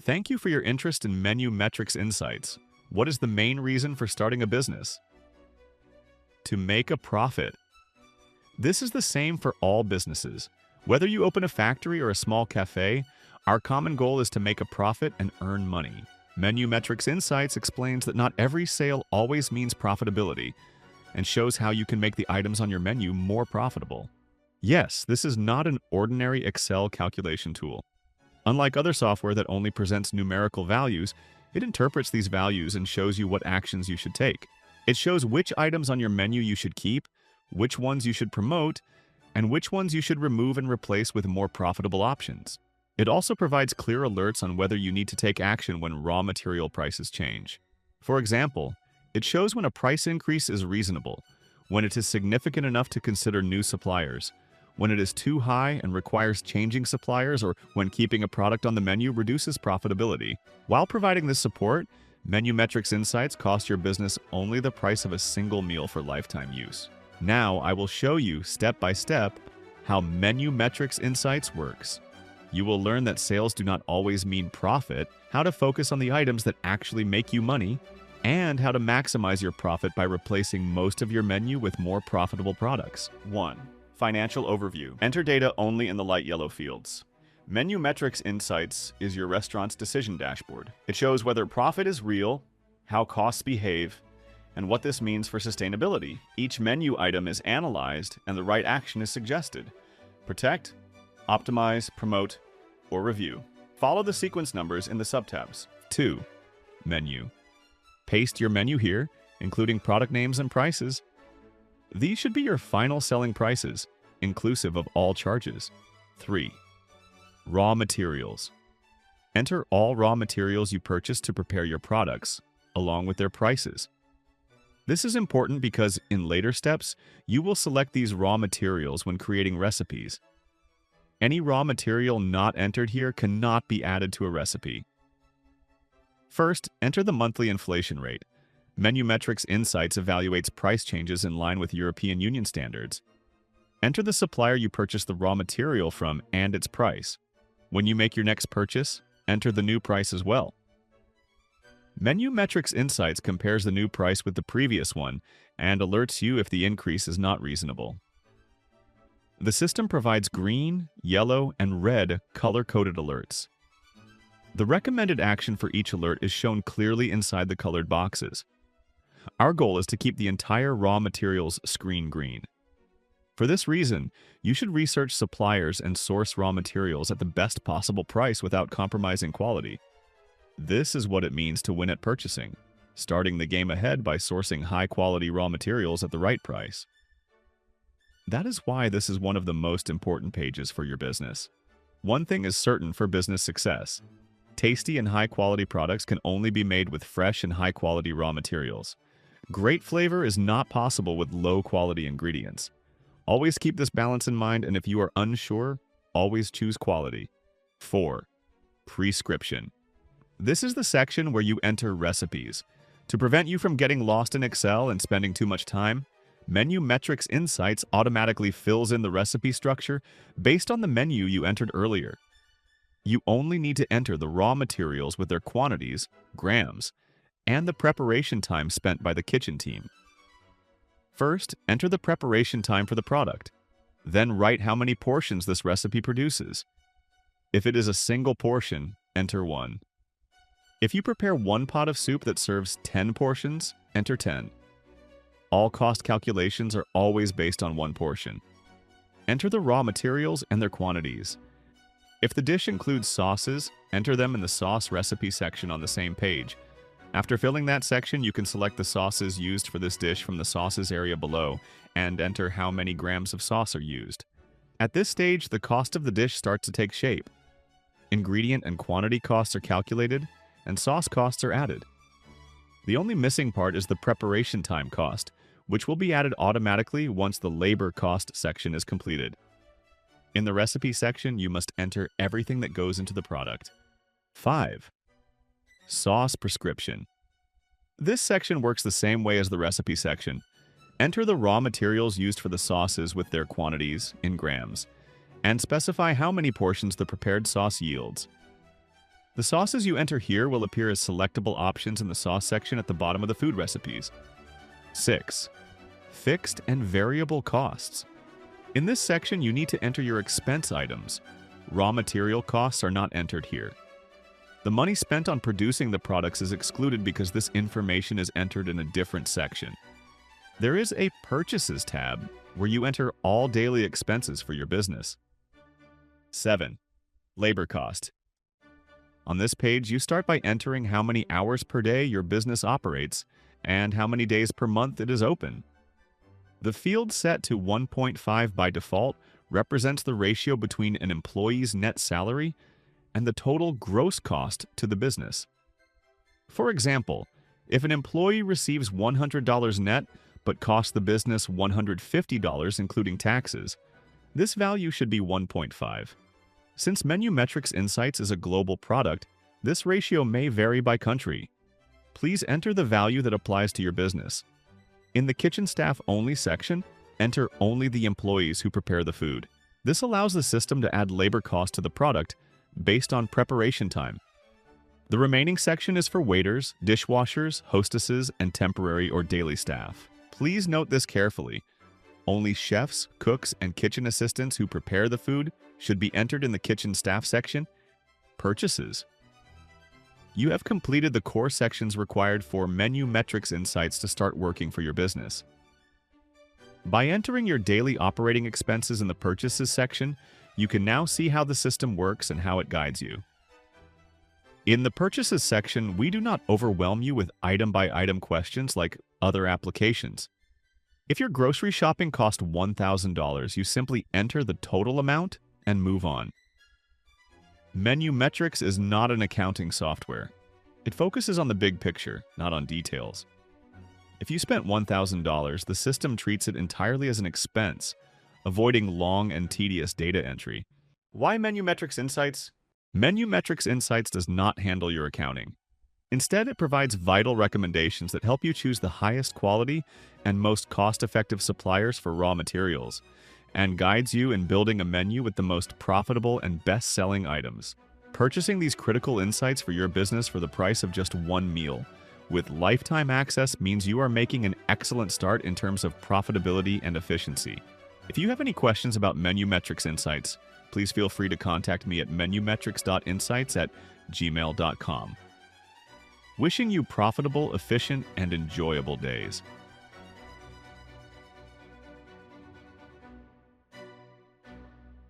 Thank you for your interest in MenuMetrics Insights. What is the main reason for starting a business? To make a profit. This is the same for all businesses. Whether you open a factory or a small cafe, our common goal is to make a profit and earn money. MenuMetrics Insights explains that not every sale always means profitability and shows how you can make the items on your menu more profitable. Yes, this is not an ordinary Excel calculation tool. Unlike other software that only presents numerical values, it interprets these values and shows you what actions you should take. It shows which items on your menu you should keep, which ones you should promote, and which ones you should remove and replace with more profitable options. It also provides clear alerts on whether you need to take action when raw material prices change. For example, it shows when a price increase is reasonable, when it is significant enough to consider new suppliers, when it is too high and requires changing suppliers, or when keeping a product on the menu reduces profitability. While providing this support, MenuMetrics Insights cost your business only the price of a single meal for lifetime use. Now I will show you step by step how MenuMetrics Insights works. You will learn that sales do not always mean profit, how to focus on the items that actually make you money, and how to maximize your profit by replacing most of your menu with more profitable products. 1. Financial overview. Enter data only in the light yellow fields. MenuMetrics Insights is your restaurant's decision dashboard. It shows whether profit is real, how costs behave, and what this means for sustainability. Each menu item is analyzed and the right action is suggested. Protect, optimize, promote, or review. Follow the sequence numbers in the subtabs. 2. Menu. Paste your menu here, including product names and prices. These should be your final selling prices, inclusive of all charges. 3. Raw materials. Enter all raw materials you purchase to prepare your products, along with their prices. This is important because in later steps, you will select these raw materials when creating recipes. Any raw material not entered here cannot be added to a recipe. First, enter the monthly inflation rate. MenuMetrics Insights evaluates price changes in line with European Union standards. Enter the supplier you purchased the raw material from and its price. When you make your next purchase, enter the new price as well. MenuMetrics Insights compares the new price with the previous one and alerts you if the increase is not reasonable. The system provides green, yellow, and red color-coded alerts. The recommended action for each alert is shown clearly inside the colored boxes. Our goal is to keep the entire raw materials screen green. For this reason, you should research suppliers and source raw materials at the best possible price without compromising quality. This is what it means to win at purchasing, starting the game ahead by sourcing high-quality raw materials at the right price. That is why this is one of the most important pages for your business. One thing is certain for business success. Tasty and high-quality products can only be made with fresh and high-quality raw materials. Great flavor is not possible with low-quality ingredients. Always keep this balance in mind, and if you are unsure, always choose quality. 4. Prescription. This is the section where you enter recipes. To prevent you from getting lost in Excel and spending too much time, MenuMetrics Insights automatically fills in the recipe structure based on the menu you entered earlier. You only need to enter the raw materials with their quantities, grams, and the preparation time spent by the kitchen team. First, enter the preparation time for the product. Then write how many portions this recipe produces. If it is a single portion, enter 1. If you prepare 1 pot of soup that serves 10 portions, enter 10. All cost calculations are always based on 1 portion. Enter the raw materials and their quantities. If the dish includes sauces, enter them in the sauce recipe section on the same page. After filling that section, you can select the sauces used for this dish from the sauces area below and enter how many grams of sauce are used. At this stage, the cost of the dish starts to take shape. Ingredient and quantity costs are calculated, and sauce costs are added. The only missing part is the preparation time cost, which will be added automatically once the labor cost section is completed. In the recipe section, you must enter everything that goes into the product. 5. Sauce prescription. This section works the same way as the recipe section. Enter the raw materials used for the sauces with their quantities in grams, and specify how many portions the prepared sauce yields. The sauces you enter here will appear as selectable options in the sauce section at the bottom of the food recipes. 6. Fixed and variable costs. In this section, you need to enter your expense items. Raw material costs are not entered here. The money spent on producing the products is excluded because this information is entered in a different section. There is a Purchases tab where you enter all daily expenses for your business. 7. Labor cost. On this page, you start by entering how many hours per day your business operates and how many days per month it is open. The field set to 1.5 by default represents the ratio between an employee's net salary and the total gross cost to the business. For example, if an employee receives $100 net but costs the business $150 including taxes, this value should be 1.5. Since MenuMetrics Insights is a global product, this ratio may vary by country. Please enter the value that applies to your business. In the Kitchen Staff Only section, enter only the employees who prepare the food. This allows the system to add labor cost to the product based on preparation time. The remaining section is for waiters, dishwashers, hostesses, and temporary or daily staff. Please note this carefully. Only chefs, cooks, and kitchen assistants who prepare the food should be entered in the Kitchen Staff section. Purchases. You have completed the core sections required for MenuMetrics Insights to start working for your business. By entering your daily operating expenses in the Purchases section, you can now see how the system works and how it guides you. In the Purchases section, we do not overwhelm you with item-by-item questions like other applications. If your grocery shopping cost $1,000, you simply enter the total amount and move on. MenuMetrics is not an accounting software. It focuses on the big picture, not on details. If you spent $1,000, the system treats it entirely as an expense, avoiding long and tedious data entry. Why MenuMetrics Insights? MenuMetrics Insights does not handle your accounting. Instead, it provides vital recommendations that help you choose the highest quality and most cost-effective suppliers for raw materials, and guides you in building a menu with the most profitable and best-selling items. Purchasing these critical insights for your business for the price of just one meal with lifetime access means you are making an excellent start in terms of profitability and efficiency. If you have any questions about MenuMetrics Insights, please feel free to contact me at menumetrics.insights@gmail.com. Wishing you profitable, efficient, and enjoyable days.